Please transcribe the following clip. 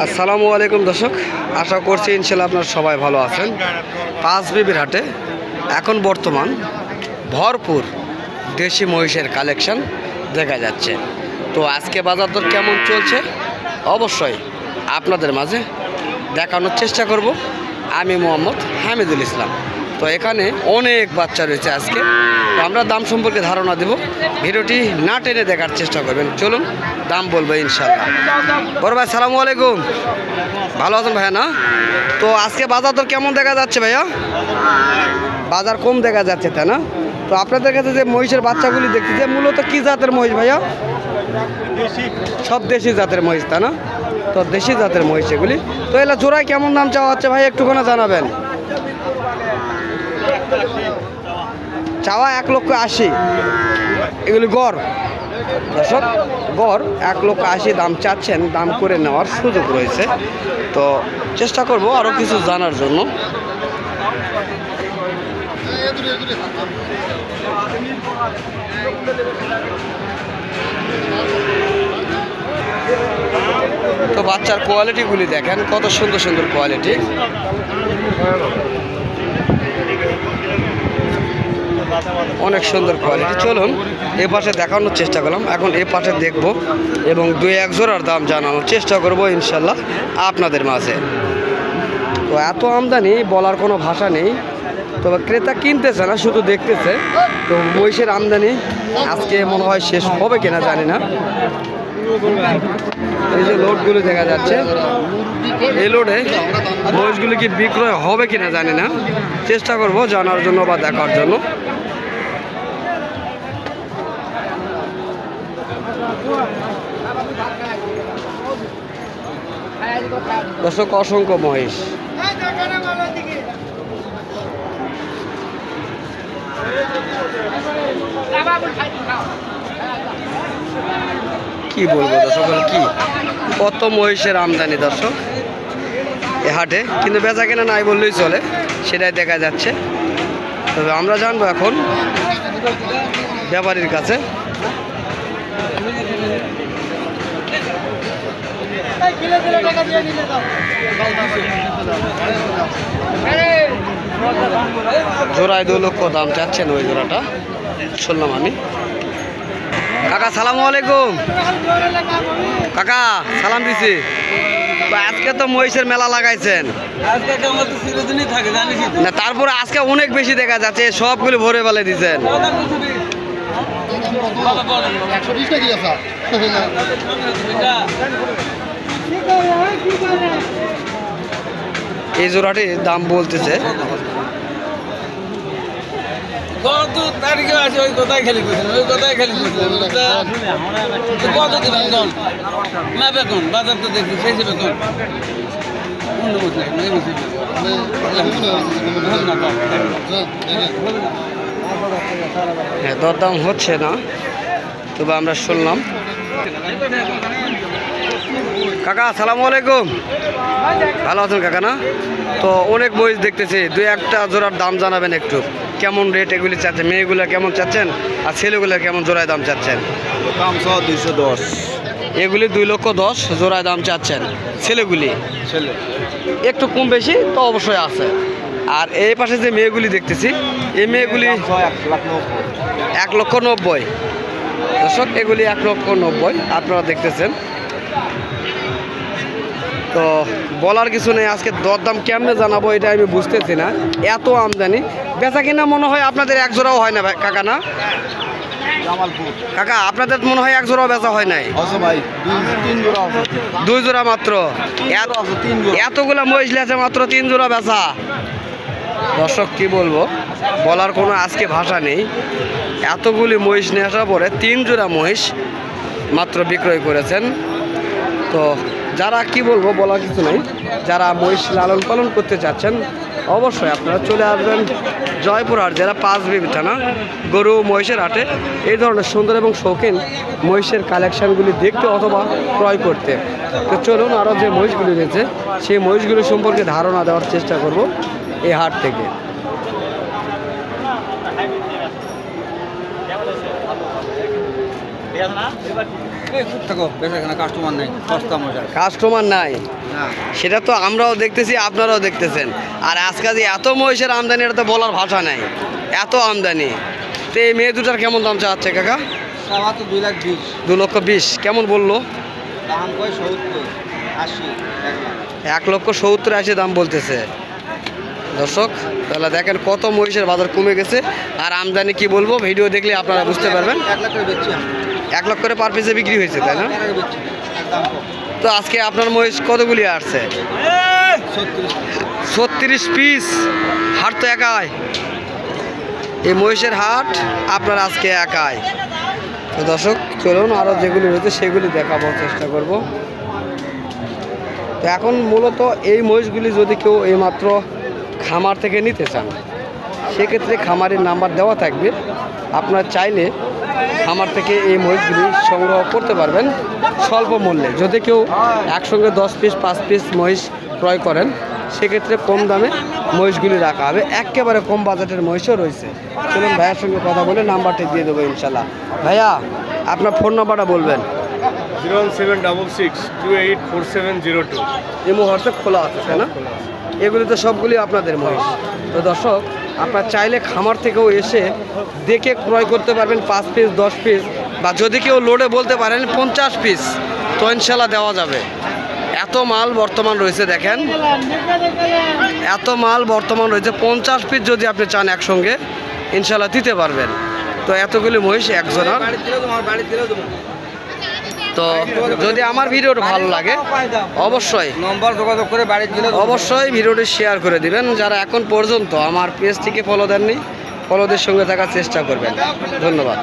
আসসালামু আলাইকুম দর্শক, আশা করছি ইনশাল্লাহ আপনারা সবাই ভালো আছেন। পাঁচবিবির হাটে এখন বর্তমান ভরপুর দেশি মহিষের কালেকশন দেখা যাচ্ছে। তো আজকে বাজার দর কেমন চলছে অবশ্যই আপনাদের মাঝে দেখানোর চেষ্টা করব। আমি মোহাম্মদ হামিদুল ইসলাম। তো এখানে অনেক বাচ্চা রয়েছে আজকে, তো আমরা দাম সম্পর্কে ধারণা দেব। ভিডিওটি না টেনে দেখার চেষ্টা করবেন। চলুন দাম বলবো ইনশাল্লাহ। বড় ভাই সালামু আলাইকুম, ভালো আছেন ভাইয়া? না, তো আজকে বাজার দর কেমন দেখা যাচ্ছে ভাইয়া? বাজার কম দেখা যাচ্ছে, তাই না? তো আপনাদের কাছে যে মহিষের বাচ্চাগুলি দেখতেছে মূলত কী জাতের মহিষ ভাইয়া? সব দেশি জাতের মহিষ, তাই না? তো দেশি জাতের মহিষ এগুলি। তো এগুলো জোড়ায় কেমন দাম চাওয়া হচ্ছে ভাই, একটুখানি জানাবেন। চাওয়া 1,80,000। এগুলি গড় দর্শক, গড় 1,80,000 দাম চাচ্ছেন। দাম করে নেওয়ার সুযোগ রয়েছে। তো চেষ্টা করব আরও কিছু জানার জন্য। তো বাচ্চার কোয়ালিটিগুলি দেখেন, কত সুন্দর সুন্দর কোয়ালিটি। অনেক সুন্দর কোয়ালিটি। চলুন এ পাশে দেখানোর চেষ্টা করলাম, এখন এ পাশে দেখব এবং 2-1 জোড়ার দাম জানানোর চেষ্টা করব ইনশাল্লাহ আপনাদের মাঝে। তো এত আমদানি বলার কোনো ভাষা নেই, তবে ক্রেতা কিনতেছে না, শুধু দেখতেছে। তো মহিষের আমদানি আজকে মনে হয় শেষ হবে কিনা জানি না। এই যে লোডগুলো দেখা যাচ্ছে, এই লোডে মহিষগুলি কি বিক্রয় হবে কিনা জানি না। চেষ্টা করব জানার জন্য বা দেখার জন্য। দর্শক, অসংখ্য মহিষ। কি বলবো দর্শক, কি কত মহিষের আমদানি দর্শক এ হাটে, কিন্তু বেচা কেনা নাই বললেই চলে, সেটাই দেখা যাচ্ছে। তবে আমরা জানবো এখন ব্যাপারীর কাছে। জোড়ায় 2 লক্ষ দাম চাচ্ছেন ওই জোড়াটা, শুনলাম আমি। কাকা সালামু আলাইকুম। কাকা সালাম দিছি। আজকে তো মহিষের মেলা লাগাইছেন না, তারপরে আজকে অনেক বেশি দেখা যাচ্ছে, সবগুলো ভরে ফেলে দিচ্ছেন। এই জোড়াটি দাম বলতেছে হ্যাঁ, দরদাম হচ্ছে না, তবে আমরা শুনলাম। কাকা আসসালামু আলাইকুম, ভালো আছেন কাকা? না, তো অনেক মহিষ দেখতেছি, 2-1টা জোড়ার দাম জানাবেন একটু। কেমন রেট এগুলি চাচ্ছেন? মেয়েগুলো কেমন চাচ্ছেন আর ছেলেগুলো কেমন জোড়ায় দাম চাচ্ছেন? দাম 210। এগুলি 2,10,000 জোড়ায় দাম চাচ্ছেন। ছেলেগুলি ছেলে একটু কম বেশি তো অবশ্যই আছে। আর এই পাশে যে মেয়েগুলি দেখতেছি, এই মেয়েগুলি 1,90,000 দর্শক, এগুলি 1,90,000 আপনারা দেখতেছেন। তো বলার কিছু নেই, আজকে দরদাম কেমনে জানাবো এটা আমি বুঝতেছি না, এত আমদানি। বেচা কিনা মনে হয় আপনাদের 1 জোড়াও হয় না ভাই কাকা? না কাকা, আপনাদের মনে হয় 1 জোড়াও বেচা হয় নাই? 2 জোড়া মাত্র। এতগুলা মহিষ আছে, মাত্র 3 জোড়া বেচা। দর্শক কি বলবো, বলার কোনো আজকে ভাষা নেই। এতগুলি মহিষ নিয়ে আসার পরে 3 জোড়া মহিষ মাত্র বিক্রয় করেছেন। তো যারা কি বলবো, বলার কিছু নেই, যারা মহিষ লালন পালন করতে চাচ্ছেন অবশ্যই আপনারা চলে আসবেন জয়পুরহাট জেলা পাঁচবিবি থানা গরু মহিষের হাটে এই ধরনের সুন্দর এবং শৌখিন মহিষের কালেকশানগুলি দেখতে অথবা ক্রয় করতে। তো চলুন আরও যে মহিষগুলি রয়েছে সেই মহিষগুলি সম্পর্কে ধারণা দেওয়ার চেষ্টা করব এই হাট থেকে। থাকো বেচাকেনা কাস্টমার নেই সস্তা মজা কাস্টমার নাই, না সেটা তো আমরাও দেখতেছি, আপনারাও দেখতেছেন। আর আজকাল যে এত মহিষের আমদানি, এটা তো বলার ভাষা নাই, এত আমদানি। তো এই মেয়ে দুটার কেমন দাম চাচ্ছে কাকা? সবা তো 2,20,000 2,20,000 কেমন বললো? দাম কয় 70, 80, 1,70,000 দাম বলতেছে। দর্শক তাহলে দেখেন কত মহিষের বাজার কমে গেছে। আর আমদানি কি বলবো, ভিডিও দেখলে আপনারা বুঝতে পারবেন। 1 লাখ করে বেচছি আমি। 1 লাখ করে পার পিসে বিক্রি হয়েছে, তাই না? টাকা বেচছি একদম কম। তো আজকে আপনার মহিষ কতগুলি আসছে? 36 36 পিস। হাট তো একাই, এই মহিষের হাট আপনার আজকে একাই। তো দর্শক চলুন আরও যেগুলি রয়েছে সেগুলি দেখাবার চেষ্টা করব। তো এখন মূলত এই মহিষগুলি যদি কেউ এইমাত্র খামার থেকে নিতে চান, সেক্ষেত্রে খামারের নাম্বার দেওয়া থাকবে। আপনার চাইলে খামার থেকে এই মহিষগুলি সংগ্রহ করতে পারবেন স্বল্প মূল্যে। যদি কেউ একসঙ্গে 10 পিস 5 পিস মহিষ ক্রয় করেন, সেক্ষেত্রে কম দামে মহিষগুলি রাখা হবে। একেবারে কম বাজেটের মহিষও রয়েছে। চলুন ভাইয়ার সঙ্গে কথা বলে নাম্বারটি দিয়ে দেবো ইনশাল্লাহ। ভাইয়া আপনার ফোন নাম্বারটা বলবেন। 01766284702। এমো হোয়াটসঅ্যাপ খোলা আছে, তাই না? এগুলি তো সবগুলি আপনাদের মহিষ। তো দর্শক আপনার চাইলে খামার থেকেও এসে দেখে ক্রয় করতে পারবেন 5 পিস 10 পিস, বা যদি কেউ লোডে বলতে পারেন 50 পিস, তো ইনশাল্লাহ দেওয়া যাবে। এত মাল বর্তমান রয়েছে, দেখেন এত মাল বর্তমান রয়েছে। 50 পিস যদি আপনি চান একসঙ্গে, ইনশাল্লাহ দিতে পারবেন। তো এতগুলি মহিষ একজনের। বাড়ি দিলেও তোমার বাড়ি দিলেও তোমার তো যদি আমার ভিডিওটা ভালো লাগে অবশ্যই নম্বর যোগাযোগ করে বাড়ি দিলেও অবশ্যই ভিডিওটি শেয়ার করে দিবেন। যারা এখন পর্যন্ত আমার পেজটিকে ফলো দেননি, ফলোদের সঙ্গে থাকার চেষ্টা করবেন। ধন্যবাদ।